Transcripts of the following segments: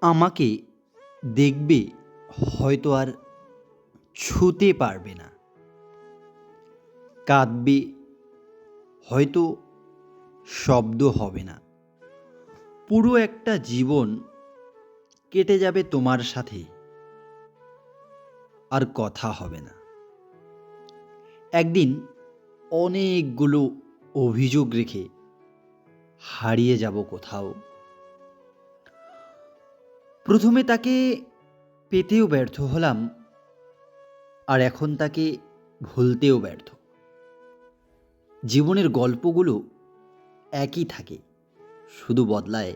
আমাকে দেখবে, হয়তো আর ছুঁতে পারবে না। কাঁদবে, হয়তো শব্দ হবে না। পুরো একটা জীবন কেটে যাবে তোমার সাথে, আর কথা হবে না। একদিন অনেকগুলো অভিযোগ রেখে হারিয়ে যাব কোথাও। প্রথমে তাকে পেতেও ব্যর্থ হলাম, আর এখন তাকে ভুলতেও ব্যর্থ। জীবনের গল্পগুলো একই থাকে, শুধু বদলায়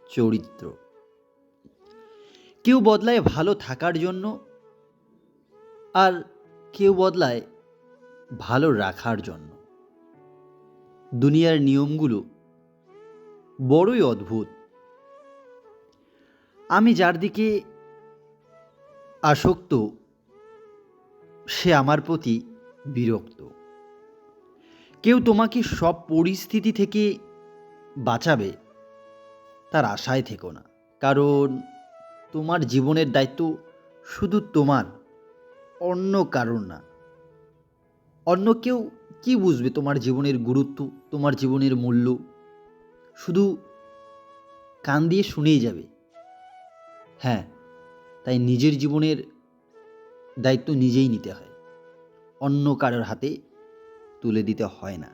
চরিত্র। কেউ বদলায় ভালো থাকার জন্য, আর কেউ বদলায় ভালো রাখার জন্য। দুনিয়ার নিয়মগুলো বড়ই অদ্ভুত। আমি যার দিকে আসক্ত, সে আমার প্রতি বিরক্ত। কেউ তোমাকে সব পরিস্থিতি থেকে বাঁচাবে, তার আশায় থেকো না। কারণ তোমার জীবনের দায়িত্ব শুধু তোমার, অন্য কারণ না। অন্য কেউ কি বুঝবে তোমার জীবনের গুরুত্ব, তোমার জীবনের মূল্য? শুধু কান দিয়ে শুনেই যাবে। হ্যাঁ, তাই নিজের জীবনের দায়িত্ব নিজেই নিতে হয়, অন্য কারোর হাতে তুলে দিতে হয় না।